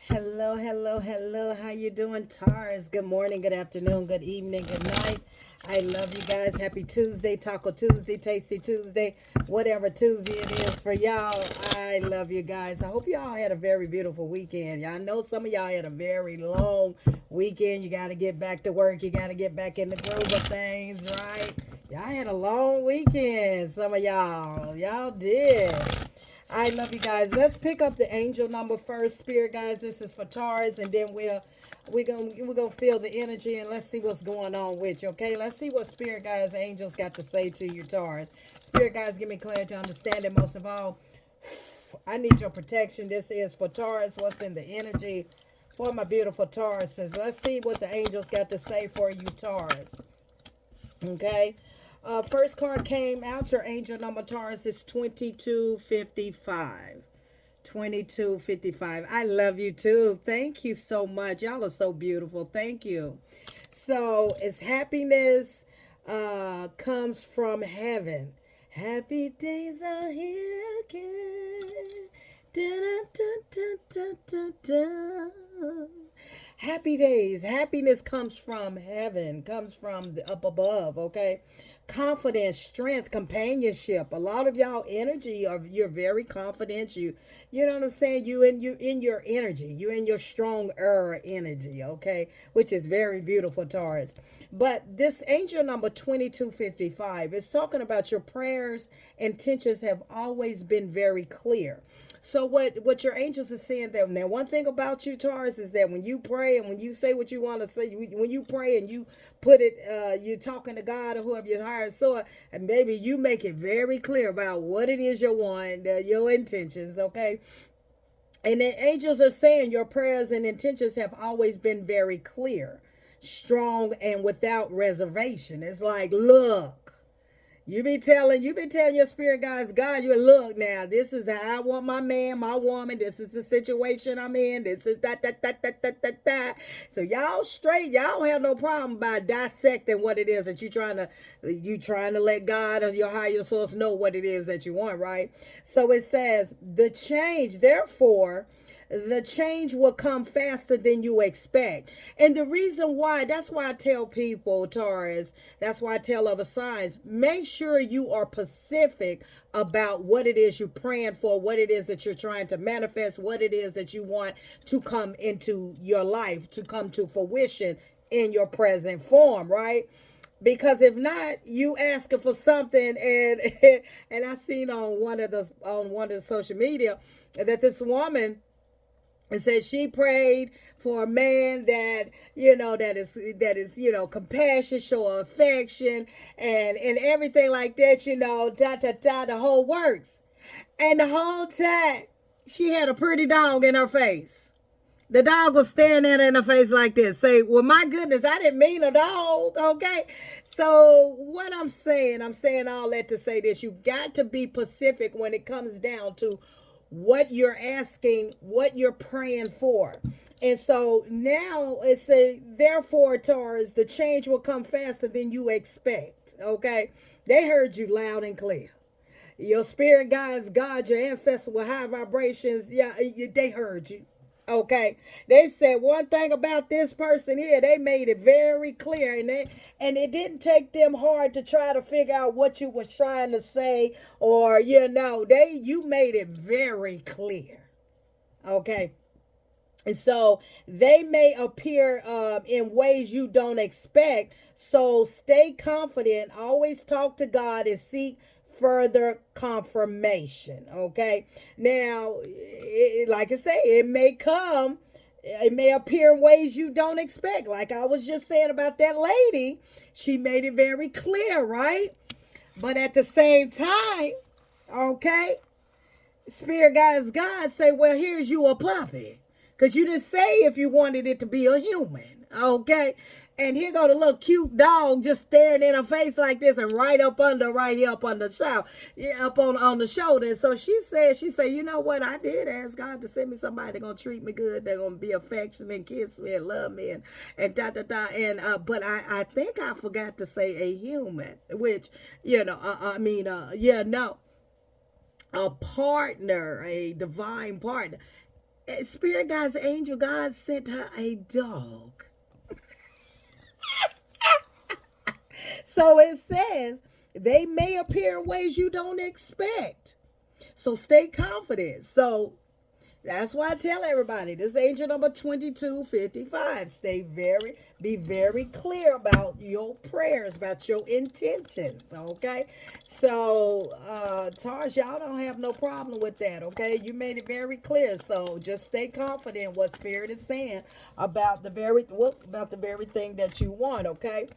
Hello, hello, hello. How you doing, Taurus? Good morning, good afternoon, good evening, good night. I love you guys. Happy Tuesday, Taco Tuesday, Tasty Tuesday, whatever Tuesday it is for y'all. I love you guys. I hope y'all had a very beautiful weekend. Y'all know some of y'all had a very long weekend. You got to get back to work. You got to get back in the groove of things, right? Y'all had a long weekend. Some of y'all. Y'all did. I love you guys. Let's pick up the angel number first, spirit guys. This is for Taurus, and then we're gonna feel the energy and let's see what's going on with you. Okay, let's see what spirit guys, angels got to say to you, Taurus. Spirit guys, give me clarity, understanding. Most of all, I need your protection. This is for Taurus. What's in the energy for my beautiful Tauruses? Let's see what the angels got to say for you, Taurus. Okay. First card came out. Your angel number, Taurus, is 2255. 2255. I love you too. Thank you so much. Y'all are so beautiful. Thank you. So, it's happiness comes from heaven. Happy days are here again. Da, da, da, da, da, da. Happy days. Happiness comes from heaven, comes from the up above, okay? Confidence, strength, companionship. A lot of y'all energy are you're very confident. You know what I'm saying? You in your energy. You in your strong energy, okay? Which is very beautiful, Taurus. But this angel number 2255 is talking about your prayers, intentions have always been very clear. So what your angels are saying that now one thing about you, Taurus, is that when you pray and when you say what you want to say, when you pray and you put it, you're talking to God or whoever you hire, so and maybe you make it very clear about what it is you want, your intentions, okay? And the angels are saying your prayers and intentions have always been very clear, strong, and without reservation. It's like, look. You be telling your spirit guys, God, you look now. This is how I want my man, my woman. This is the situation I'm in. This is that. So y'all straight, y'all don't have no problem by dissecting what it is that you trying to let God or your higher source know what it is that you want, right? So it says the change, therefore the change will come faster than you expect. And the reason why, that's why I tell people, Taurus, that's why I tell other signs, make sure you are specific about what it is you're praying for, what it is that you're trying to manifest, what it is that you want to come into your life, to come to fruition in your present form, right? Because if not, you asking for something, and and I seen on one of the social media that this woman, it says she prayed for a man that that is compassion, show affection, and everything like that. The whole works. And the whole time she had a pretty dog in her face. The dog was staring at her in the face like this. Say, well, my goodness, I didn't mean a dog. Okay. So what I'm saying all that to say this. You got to be specific when it comes down to what you're asking, what you're praying for. And so now it's therefore, Taurus, the change will come faster than you expect. Okay. They heard you loud and clear. Your spirit guides, God, your ancestors with high vibrations. Yeah, they heard you. Okay, they said one thing about this person here. They made it very clear, and it didn't take them hard to try to figure out what you was trying to say, or you made it very clear. Okay, and so they may appear in ways you don't expect. So stay confident. Always talk to God and seek further confirmation. Okay. Now, like I say, it may come. It may appear in ways you don't expect. Like I was just saying about that lady. She made it very clear, right? But at the same time, okay, Spirit guys, God say, well, here's you a puppy. Because you didn't say if you wanted it to be a human. Okay. And here go the little cute dog just staring in her face like this and right here up under the shoulder. Yeah, up on the shoulder. And so she said, you know what? I did ask God to send me somebody that's gonna treat me good, they're gonna be affectionate and kiss me and love me and da da da. And but I think I forgot to say a human, which, no, a partner, a divine partner. Spirit God's angel, God sent her a dog. So it says they may appear in ways you don't expect. So stay confident. So that's why I tell everybody this angel number 2255. Be very clear about your prayers, about your intentions. Okay. So Taurus, y'all don't have no problem with that. Okay. You made it very clear. So just stay confident what Spirit is saying about the very thing that you want. Okay.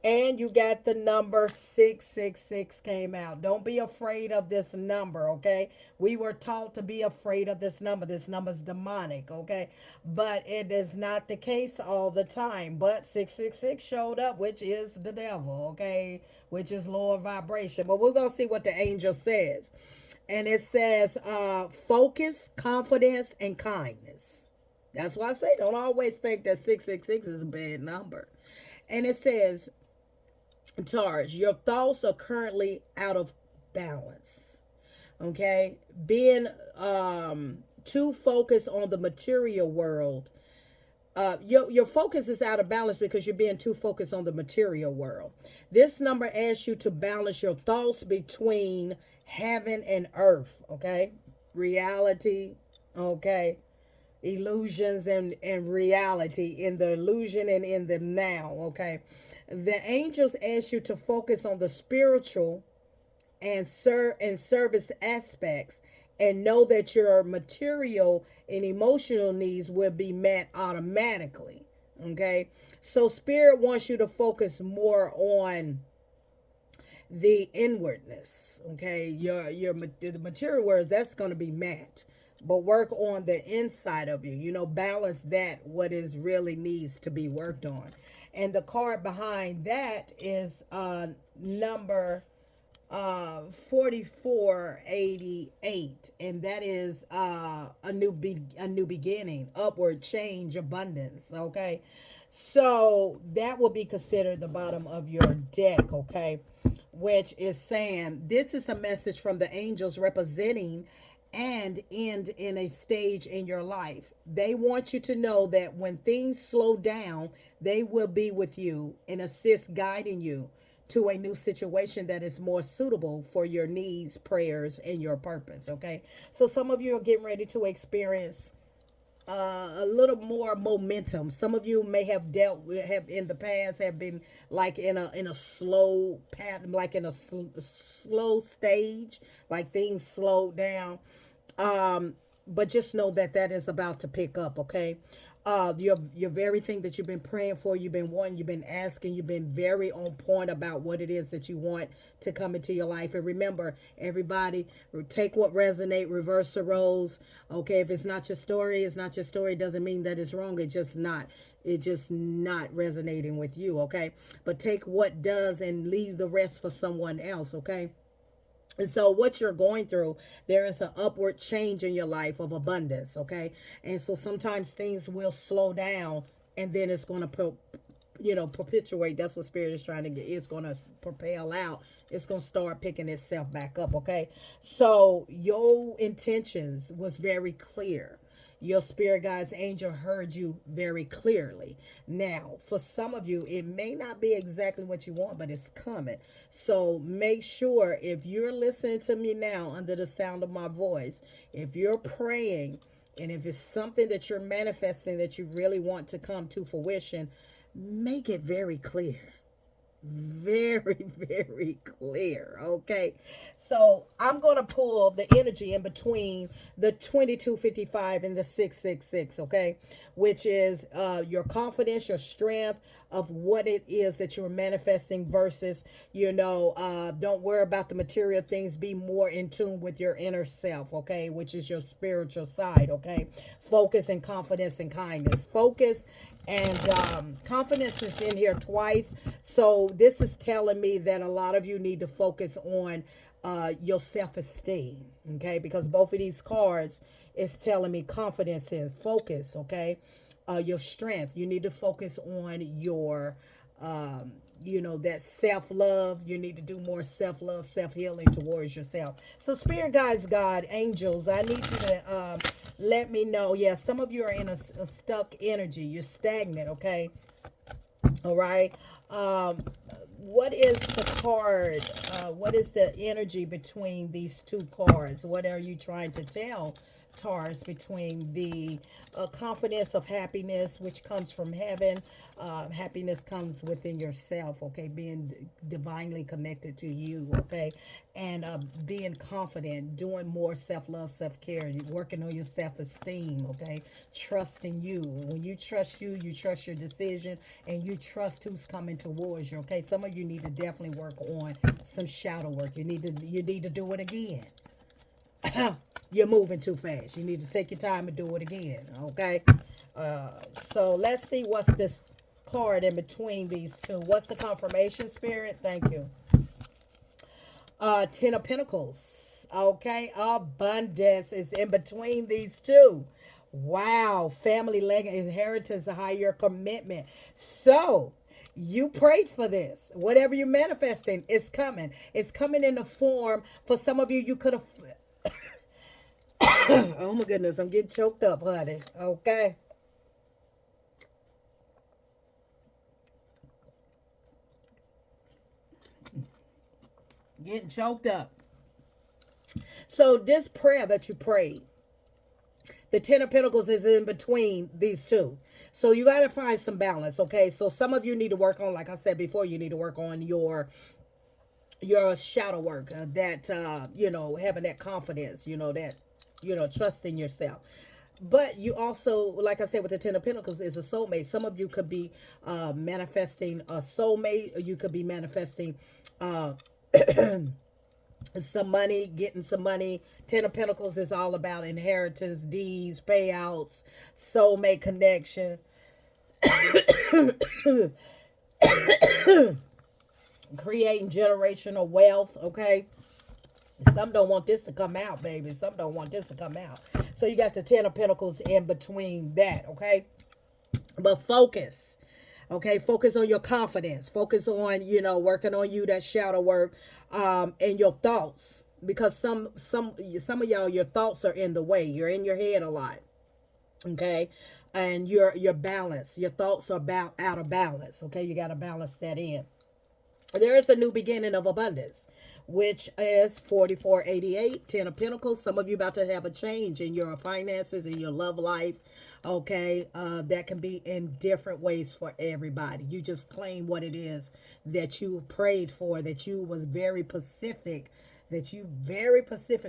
And you got the number 666 came out. Don't be afraid of this number, okay? We were taught to be afraid of this number. This number's demonic, okay? But it is not the case all the time. But 666 showed up, which is the devil, okay? Which is lower vibration. But we're going to see what the angel says. And it says focus, confidence, and kindness. That's why I say don't always think that 666 is a bad number. And it says, Taurus, your thoughts are currently out of balance. Okay? Being too focused on the material world. Your focus is out of balance because you're being too focused on the material world. This number asks you to balance your thoughts between heaven and earth. Okay? Reality. Okay? Illusions and reality, in the illusion and in the now. Okay, the angels ask you to focus on the spiritual and service aspects, and know that your material and emotional needs will be met automatically. Okay, so Spirit wants you to focus more on the inwardness. Okay, the material words, that's going to be met, but work on the inside of you. Balance that, what is really needs to be worked on. And the card behind that is number 4488, and that is a new beginning, upward change, abundance. Okay, so that will be considered the bottom of your deck. Okay, which is saying this is a message from the angels representing and end in a stage in your life. They want you to know that when things slow down, they will be with you and assist guiding you to a new situation that is more suitable for your needs, prayers, and your purpose. Okay, so some of you are getting ready to experience a little more momentum. Some of you may have have in the past have been like in a slow pattern, like in a slow stage, like things slowed down. But just know that is about to pick up. Okay, your very thing that you've been praying for, you've been wanting, you've been asking, you've been very on point about what it is that you want to come into your life. And remember, everybody, take what resonate, reverse the roles. Okay, if it's not your story, it's not your story. It doesn't mean that it's wrong. It's just not resonating with you. Okay, but take what does and leave the rest for someone else. Okay. And so what you're going through, there is an upward change in your life of abundance, okay? And so sometimes things will slow down, and then it's going to perpetuate. That's what Spirit is trying to get. It's going to propel out. It's going to start picking itself back up, okay? So your intentions was very clear. Your spirit guides angel heard you very clearly. Now, for some of you, it may not be exactly what you want, but it's coming. So make sure, if you're listening to me now under the sound of my voice, if you're praying, and if it's something that you're manifesting that you really want to come to fruition, make it very clear. Very, very clear. Okay, so I'm going to pull the energy in between the 2255 and the 666. Okay, which is your confidence, your strength of what it is that you're manifesting versus don't worry about the material things. Be more in tune with your inner self. Okay, which is your spiritual side. Okay, focus and confidence and kindness. Focus and confidence is in here twice. So this is telling me that a lot of you need to focus on your self-esteem. Okay, because both of these cards is telling me confidence and focus. Okay, your strength. You need to focus on your that self-love. You need to do more self-love, self-healing towards yourself. So spirit guides, God, angels, I need you to Let me know. Yeah, some of you are in a stuck energy. You're stagnant, okay? All right. What is the card? What is the energy between these two cards? What are you trying to tell Taurus between the confidence of happiness, which comes from heaven? Happiness comes within yourself, okay? Being divinely connected to you, okay? And being confident, doing more self-love, self-care, working on your self-esteem, okay? Trusting you. When you trust you, you trust your decision, and you trust who's coming towards you, okay? Some of you need to definitely work on some shadow work. You need to do it again. You're moving too fast. You need to take your time and do it again, okay? So let's see what's this card in between these two. What's the confirmation, Spirit? Thank you. Ten of Pentacles. Okay, abundance is in between these two. Wow, family legacy, inheritance, a higher commitment. So you prayed for this. Whatever you're manifesting, it's coming. It's coming in the form. For some of you, you could have. Oh my goodness, I'm getting choked up, honey. Okay. Getting choked up. So this prayer that you prayed, the Ten of Pentacles is in between these two. So you got to find some balance, okay? So some of you need to work on, like I said before, you need to work on your shadow work, having that confidence, that, trusting yourself. But you also, like I said, with the Ten of Pentacles is a soulmate. Some of you could be manifesting a soulmate, or you could be manifesting some money, getting some money. Ten of Pentacles is all about inheritance, deeds, payouts, soulmate connection. Creating generational wealth, okay? Some don't want this to come out, baby. Some don't want this to come out. So you got the Ten of Pentacles in between that, okay? But focus. Okay, focus on your confidence. Focus on, working on you, that shadow work, and your thoughts. Because some of y'all, your thoughts are in the way. You're in your head a lot. Okay, and your balance. Your thoughts are out of balance. Okay, you got to balance that in. There is a new beginning of abundance, which is 4488, Ten of Pentacles. Some of you about to have a change in your finances, in your love life. Okay, that can be in different ways for everybody. You just claim what it is that you prayed for, that you was very specific,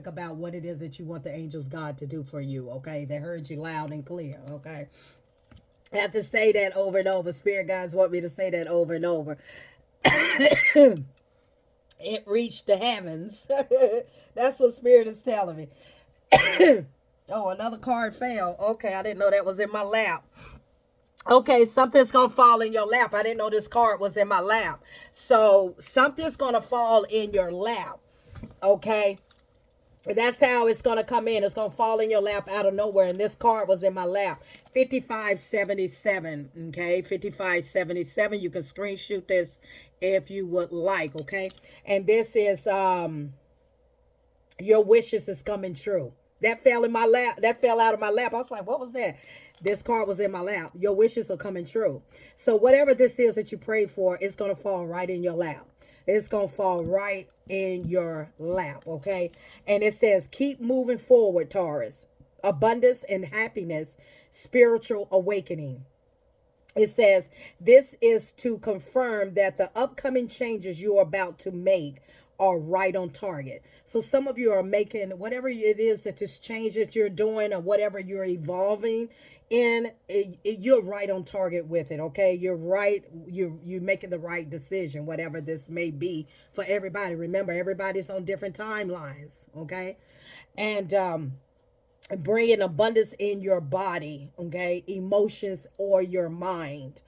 about what it is that you want the angels God to do for you. Okay, they heard you loud and clear. Okay, I have to say that over and over. Spirit guides want me to say that over and over. It reached the heavens. That's what Spirit is telling me. Oh, another card fell. Okay, I didn't know that was in my lap. Okay, something's going to fall in your lap. I didn't know this card was in my lap. So something's going to fall in your lap. Okay. That's how it's going to come in. It's going to fall in your lap out of nowhere. And this card was in my lap. 5577. Okay. 5577. You can screenshot this if you would like. Okay. And this is your wishes is coming true. That fell in my lap. That fell out of my lap. I was like, what was that? This card was in my lap. Your wishes are coming true. So whatever this is that you prayed for, it's going to fall right in your lap. It's going to fall right in your lap, okay? And it says, keep moving forward, Taurus. Abundance and happiness, spiritual awakening. It says, this is to confirm that the upcoming changes you are about to make are right on target. So some of you are making whatever it is that this change that you're doing or whatever you're evolving in, you're right on target with it, okay? You're right. You're making the right decision, whatever this may be for everybody. Remember, everybody's on different timelines, okay? And bringing abundance in your body, okay, emotions or your mind.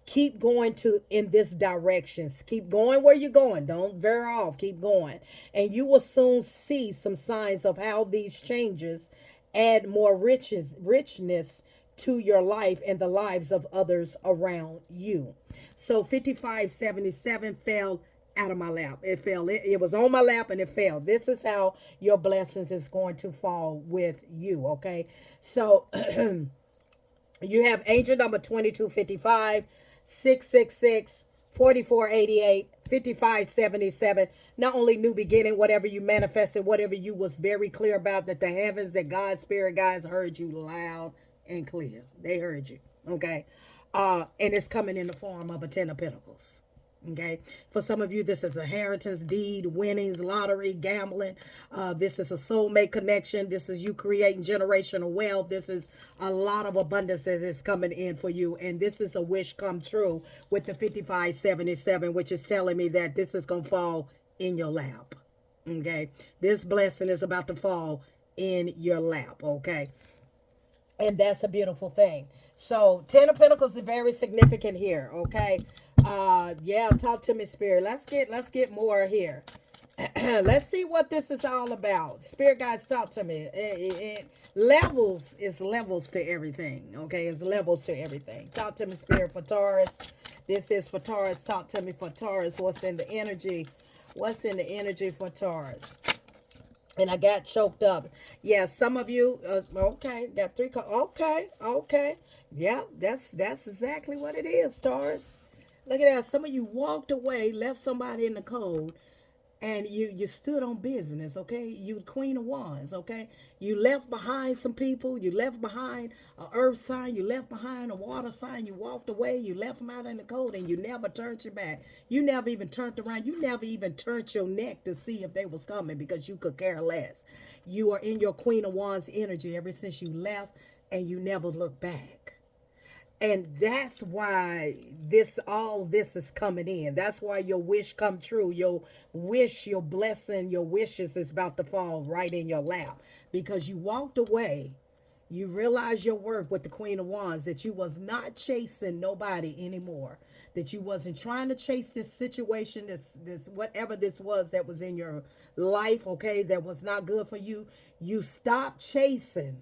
Keep going in this direction. Keep going where you're going. Don't veer off. Keep going. And you will soon see some signs of how these changes add more richness to your life and the lives of others around you. So 5577 fell out of my lap. It fell. It was on my lap and it fell. This is how your blessings is going to fall with you. Okay. So you have angel number 2255, 666, 4488, 5577. Not only new beginning, whatever you manifested, whatever you was very clear about, that the heavens, that God's spirit guys heard you loud and clear. They heard you. Okay. And it's coming in the form of a 10 of pentacles. Okay. For some of you, this is inheritance, deed, winnings, lottery, gambling. This is a soulmate connection. This is you creating generational wealth. This is a lot of abundance that is coming in for you. And this is a wish come true with the 5577, which is telling me that this is going to fall in your lap. Okay. This blessing is about to fall in your lap. Okay. And that's a beautiful thing. So 10 of pentacles is very significant here. Okay. Yeah, talk to me, spirit. Let's get more here. Let's see what this is all about. Spirit guides, talk to me. Levels is levels to everything. Okay, it's levels to everything. Talk to me, spirit, for Taurus. This is for Taurus. Talk to me for Taurus. What's in the energy? What's in the energy for Taurus? And I got choked up. Yeah, some of you, okay, got three. Okay. Yeah, that's exactly what it is, Taurus. Look at that. Some of you walked away, left somebody in the cold, and you stood on business, okay? You Queen of Wands, okay? You left behind some people. You left behind an earth sign. You left behind a water sign. You walked away. You left them out in the cold, and you never turned your back. You never even turned around. You never even turned your neck to see if they was coming because you could care less. You are in your Queen of Wands energy ever since you left, and you never look back. And that's why all this is coming in. That's why your wish come true. Your wish, your blessing, your wishes is about to fall right in your lap. Because you walked away. You realized your worth with the Queen of Wands, that you was not chasing nobody anymore. That you wasn't trying to chase this situation, this whatever this was that was in your life, okay, that was not good for you. You stopped chasing.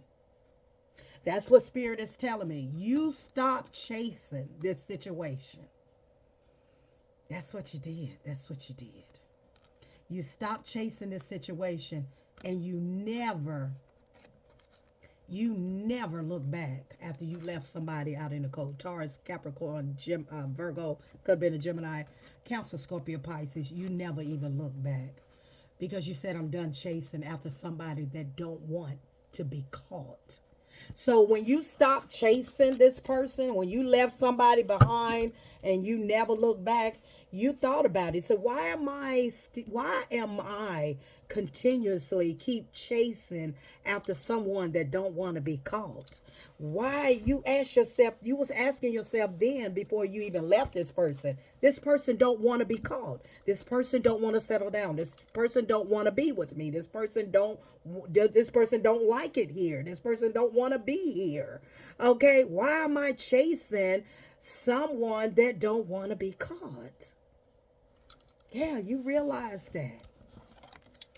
That's what Spirit is telling me. You stop chasing this situation. That's what you did. That's what you did. You stopped chasing this situation, and you never look back after you left somebody out in the cold. Taurus, Capricorn, Virgo, could have been a Gemini, Cancer, Scorpio, Pisces. You never even look back because you said, I'm done chasing after somebody that don't want to be caught. So when you stop chasing this person, when you left somebody behind and you never look back, you thought about it. So why am I continuously keep chasing after someone that don't want to be caught? Why? You ask yourself, you was asking yourself then before you even left this person. This person don't want to be caught. This person don't want to settle down. This person don't want to be with me. This person don't like it here. This person don't want to be here. Okay, why am I chasing someone that don't want to be caught? Yeah, you realize that.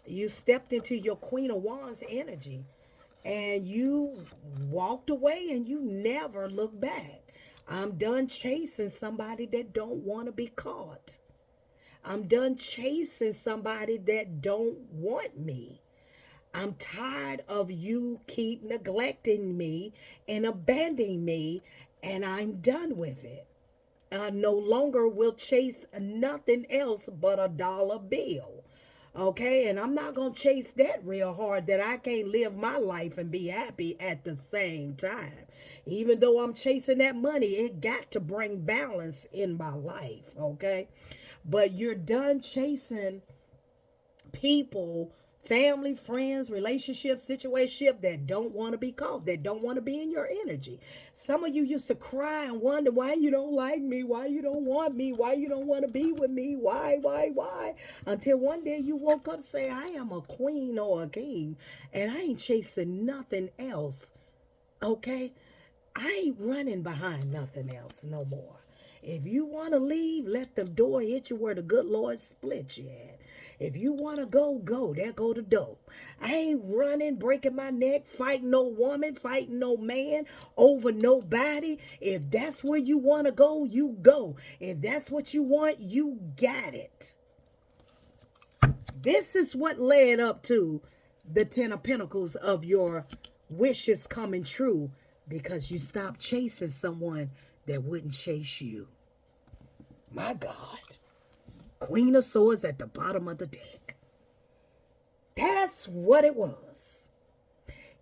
You stepped into your Queen of Wands energy and you walked away and you never looked back. I'm done chasing somebody that don't want to be caught. I'm done chasing somebody that don't want me. I'm tired of you keep neglecting me and abandoning me, and I'm done with it. I no longer will chase nothing else but a dollar bill. Okay, and I'm not going to chase that real hard that I can't live my life and be happy at the same time. Even though I'm chasing that money, it got to bring balance in my life, okay? But you're done chasing people, family, friends, relationships, situationship that don't want to be caught, that don't want to be in your energy. Some of you used to cry and wonder why you don't like me, why you don't want me, why you don't want to be with me, why? Until one day you woke up saying, I am a queen or a king, and I ain't chasing nothing else, okay? I ain't running behind nothing else no more. If you want to leave, let the door hit you where the good Lord split you at. If you want to go, go. There go the door. I ain't running, breaking my neck, fighting no woman, fighting no man, over nobody. If that's where you want to go, you go. If that's what you want, you got it. This is what led up to the 10 of Pentacles of your wishes coming true, because you stopped chasing someone that wouldn't chase you. My God. Queen of Swords at the bottom of the deck. That's what it was.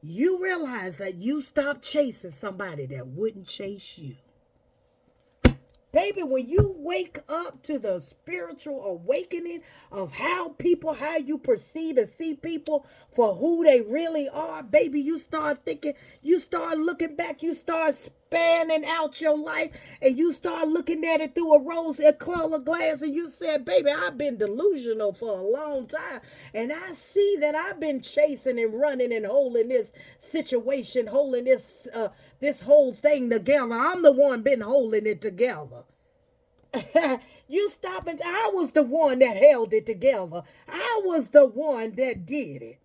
You realize that you stopped chasing somebody that wouldn't chase you. Baby, when you wake up to the spiritual awakening of how you perceive and see people for who they really are, baby, you start thinking, you start looking back, you start spanning out your life, and you start looking at it through a rose-colored glass, and you said, baby, I've been delusional for a long time, and I see that I've been chasing and running and holding this situation, holding this whole thing together. I'm the one been holding it together. You stop and I was the one that held it together. I was the one that did it.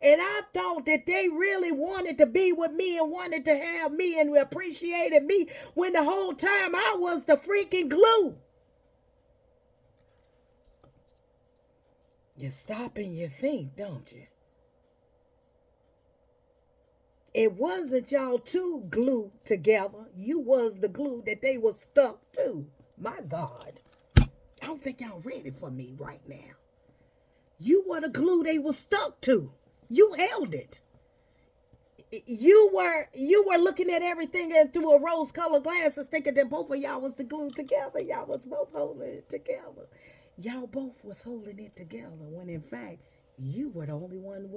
And I thought that they really wanted to be with me and wanted to have me and appreciated me, when the whole time I was the freaking glue. You stop and you think, don't you? It wasn't y'all two glued together. You was the glue that they were stuck to. My God. I don't think y'all ready for me right now. You were the glue they were stuck to. You held it. You were looking at everything through a rose-colored glasses, thinking that both of y'all was the glue together. Y'all was both holding it together. Y'all both was holding it together, when in fact, you were the only one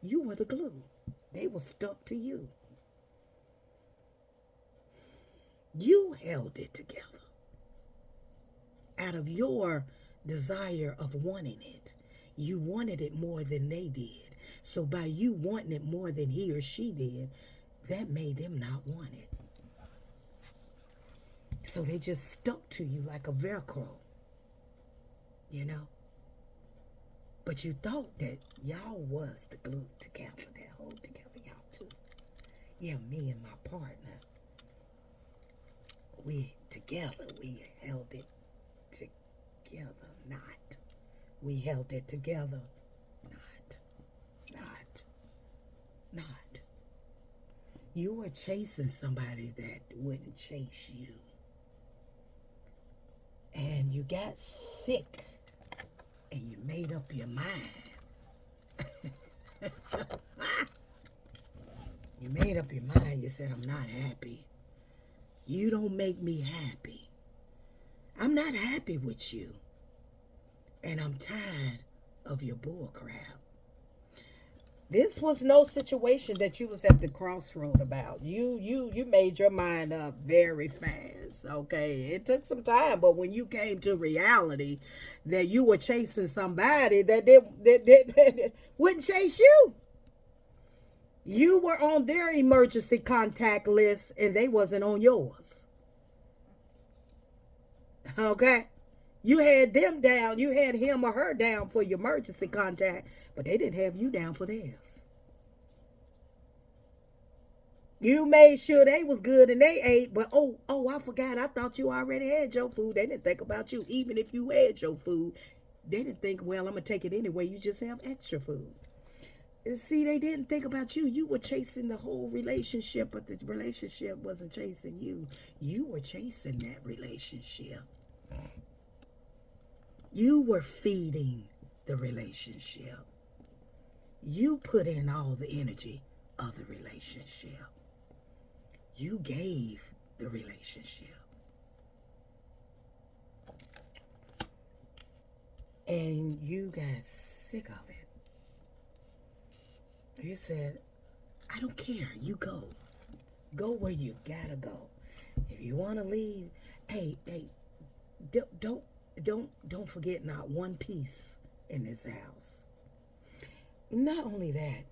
you were the glue. They were stuck to you. You held it together out of your desire of wanting it. You wanted it more than they did. So by you wanting it more than he or she did, that made them not want it. So they just stuck to you like a Velcro, you know? But you thought that y'all was the glue together, that hold together, y'all two. Yeah, me and my partner. We together, we held it together, not. We held it together, not. You were chasing somebody that wouldn't chase you. And you got sick and you made up your mind. You made up your mind. You said, I'm not happy. You don't make me happy. I'm not happy with you. And I'm tired of your bull crap. This was no situation that you was at the crossroad about. You made your mind up very fast, okay? It took some time, but when you came to reality that you were chasing somebody that wouldn't chase you. You were on their emergency contact list and they wasn't on yours. Okay? You had them down, you had him or her down for your emergency contact, but they didn't have you down for theirs. You made sure they was good and they ate, but oh, I forgot, I thought you already had your food. They didn't think about you. Even if you had your food, they didn't think, well, I'm going to take it anyway. You just have extra food. See, they didn't think about you. You were chasing the whole relationship, but the relationship wasn't chasing you. You were chasing that relationship. You were feeding the relationship. You put in all the energy of the relationship. You gave the relationship. And you got sick of it. You said, I don't care. You go. Go where you gotta go. If you want to leave, hey, don't forget not one piece in this house. Not only that,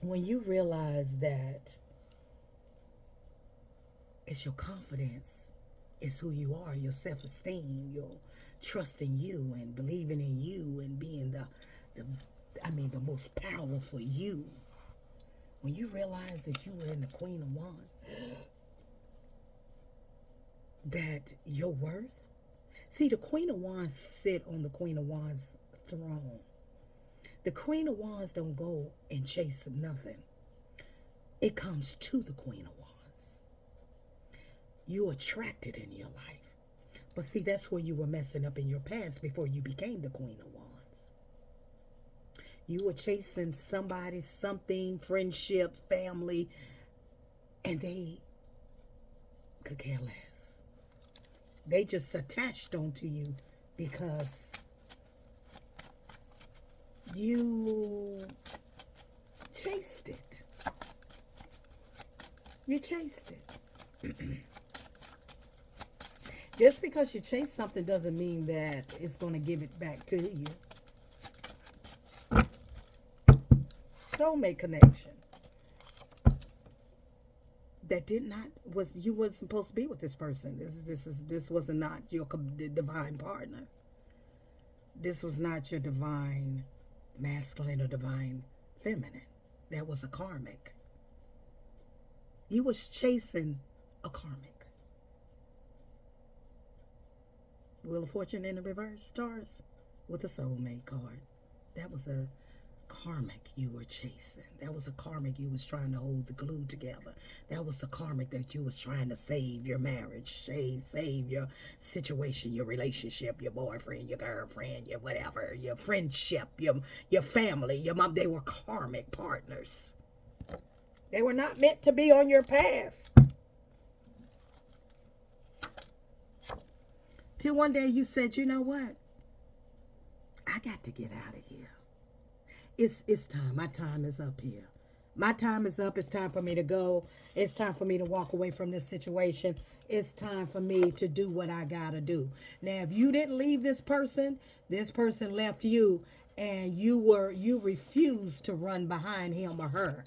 when you realize that it's your confidence, it's who you are, your self-esteem, your trust in you and believing in you and being the most powerful you. When you realize that you were in the Queen of Wands, that your worth. See, the Queen of Wands sit on the Queen of Wands throne. The Queen of Wands don't go and chase nothing. It comes to the Queen of Wands. You attract it in your life. But see, that's where you were messing up in your past before you became the Queen of Wands. You were chasing somebody, something, friendship, family, and they could care less. They just attached onto you because you chased it. You chased it. Just because you chase something doesn't mean that it's going to give it back to you. Soulmate connection. That did not, you wasn't supposed to be with this person. This was not your divine partner. This was not your divine masculine or divine feminine. That was a karmic. You was chasing a karmic. Wheel of Fortune in the reverse, Taurus, with a soulmate card. That was a karmic you were chasing. That was a karmic you was trying to hold the glue together. That was the karmic that you was trying to save your marriage, save your situation, your relationship, your boyfriend, your girlfriend, your whatever, your friendship, your family, your mom. They were karmic partners. They were not meant to be on your path. Till one day you said, you know what? I got to get out of here. It's time. My time is up here. My time is up. It's time for me to go. It's time for me to walk away from this situation. It's time for me to do what I gotta do. Now, if you didn't leave this person left you, and you refused to run behind him or her.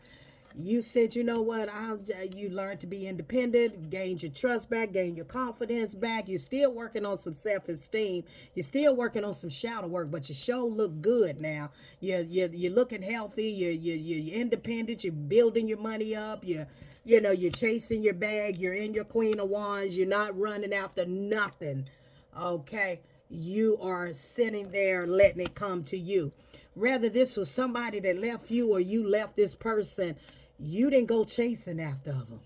You said, you know what, you learned to be independent, gained your trust back, gained your confidence back. You're still working on some self-esteem. You're still working on some shadow work, but your show look good now. You're looking healthy. You're independent. You're building your money up. You're chasing your bag. You're in your Queen of Wands. You're not running after nothing. Okay? You are sitting there letting it come to you. Whether this was somebody that left you or you left this person, you didn't go chasing after them.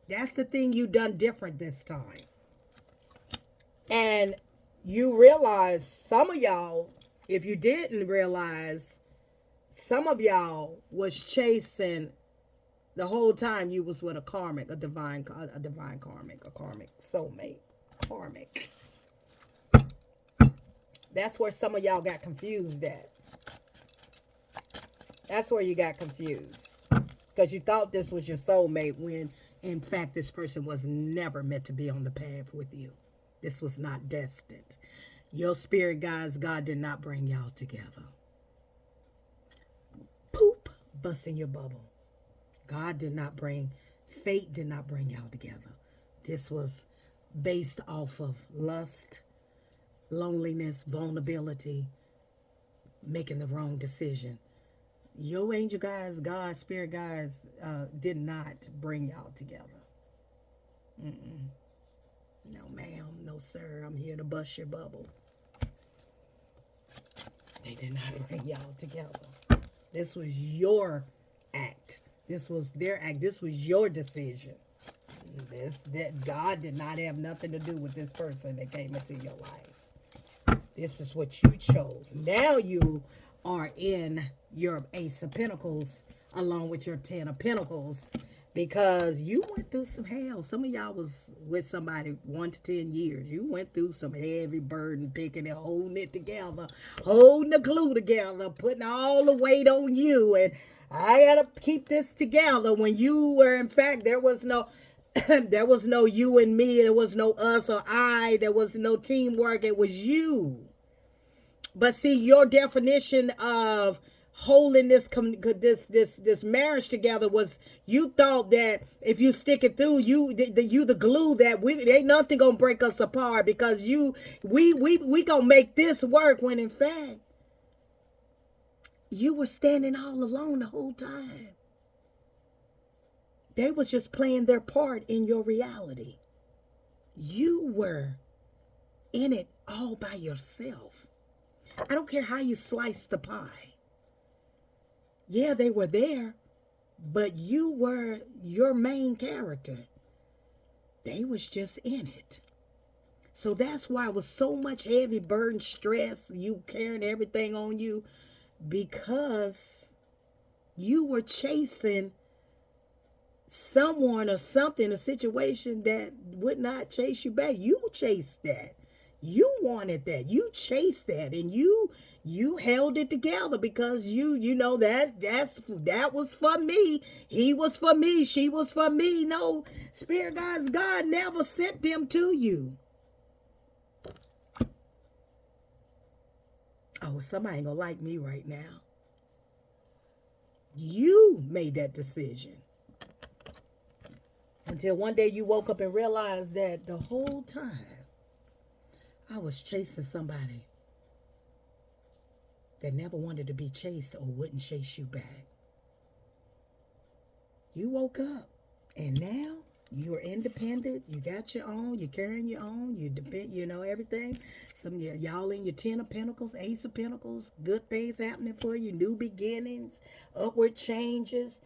That's the thing you done different this time. And you realize, some of y'all, if you didn't realize, some of y'all was chasing the whole time you was with a karmic, a divine karmic, a karmic soulmate, karmic. That's where some of y'all got confused at. That's where you got confused. Because you thought this was your soulmate when, in fact, this person was never meant to be on the path with you. This was not destined. Your spirit guides, God did not bring y'all together. Poop, busting your bubble. God did not bring, fate did not bring y'all together. This was based off of lust, loneliness, vulnerability, making the wrong decision. Your angel guys, God, spirit guys, did not bring y'all together. No, ma'am, no, sir. I'm here to bust your bubble. They did not bring y'all together. This was your act. This was their act. This was your decision. That God did not have nothing to do with this person that came into your life. This is what you chose. Now you are in your Ace of Pentacles along with your 10 of Pentacles because you went through some hell. Some of y'all was with somebody 1 to 10 years. You went through some heavy burden, picking it, holding it together, holding the glue together, putting all the weight on you. And I got to keep this together when you were, in fact, there was no there was no you and me. There was no us or I. There was no teamwork. It was you. But see, your definition of holding this marriage together was you thought that if you stick it through, you the glue that ain't nothing gonna break us apart because we gonna make this work, when in fact you were standing all alone the whole time. They was just playing their part in your reality. You were in it all by yourself. I don't care how you slice the pie. Yeah, they were there, but you were your main character. They was just in it. So that's why it was so much heavy burden, stress, you carrying everything on you, because you were chasing someone or something, a situation that would not chase you back. You chased that. You wanted that. You chased that, and you held it together because you know that was for me. He was for me. She was for me. No, Spirit guides, God never sent them to you. Oh, somebody ain't gonna like me right now. You made that decision. Until one day you woke up and realized that the whole time I was chasing somebody that never wanted to be chased or wouldn't chase you back. You woke up and now you're independent. You got your own. You're carrying your own. You depend. You know everything. Some of y'all in your 10 of Pentacles, Ace of Pentacles. Good things happening for you. New beginnings, upward changes.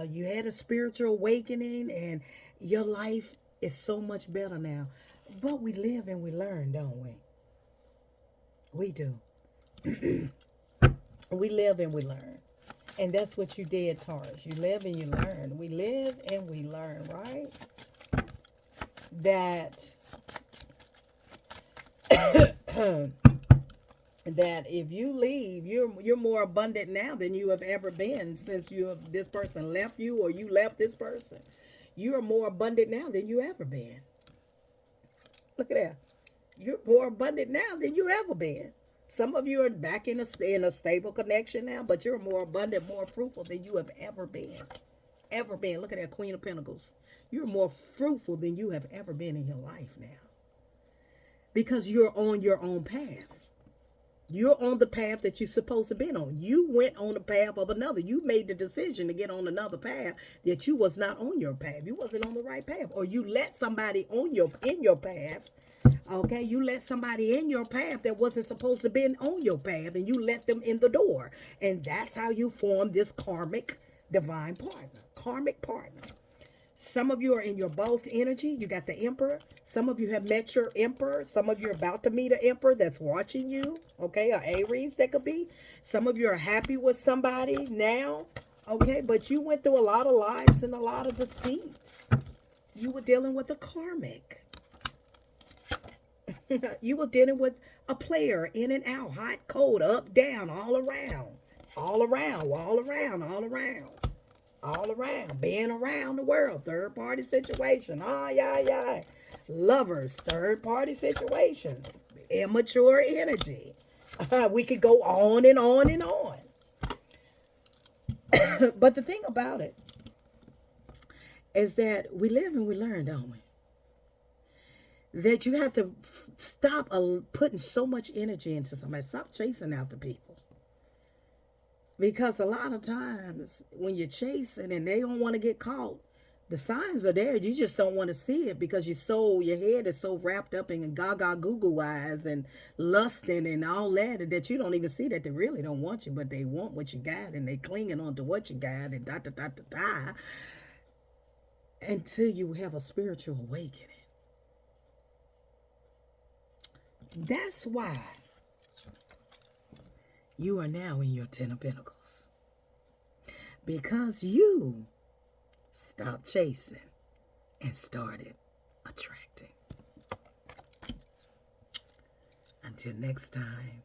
You had a spiritual awakening, and your life is so much better now. But we live and we learn, don't we? We do. We live and we learn. And that's what you did, Taurus. You live and you learn. We live and we learn, right? That that if you leave, you're more abundant now than you have ever been since this person left you or you left this person. You are more abundant now than you ever been. Look at that. You're more abundant now than you ever been. Some of you are back in a stable connection now, but you're more abundant, more fruitful than you have ever been. Ever been. Look at that, Queen of Pentacles. You're more fruitful than you have ever been in your life now. Because you're on your own path. You're on the path that you're supposed to be on. You went on the path of another. You made the decision to get on another path that you was not on your path. You wasn't on the right path. Or you let somebody in your path. Okay, you let somebody in your path that wasn't supposed to be on your path, and you let them in the door. And that's how you form this karmic divine partner, karmic partner. Some of you are in your boss energy. You got the emperor. Some of you have met your emperor. Some of you are about to meet an emperor that's watching you. Okay, or Aries that could be. Some of you are happy with somebody now. Okay, but you went through a lot of lies and a lot of deceit. You were dealing with a karmic. You were dealing with a player in and out, hot, cold, up, down, all around, all around, all around, all around, all around, being around the world, third party situation. Yeah. Lovers, third party situations, immature energy. We could go on and on and on. But the thing about it is that we live and we learn, don't we? That you have to stop putting so much energy into somebody. Stop chasing after people. Because a lot of times when you're chasing and they don't want to get caught, the signs are there. You just don't want to see it because your head is so wrapped up in gaga goo eyes and lusting and all that you don't even see that they really don't want you, but they want what you got and they clinging on to what you got and until you have a spiritual awakening. That's why you are now in your 10 of Pentacles. Because you stopped chasing and started attracting. Until next time.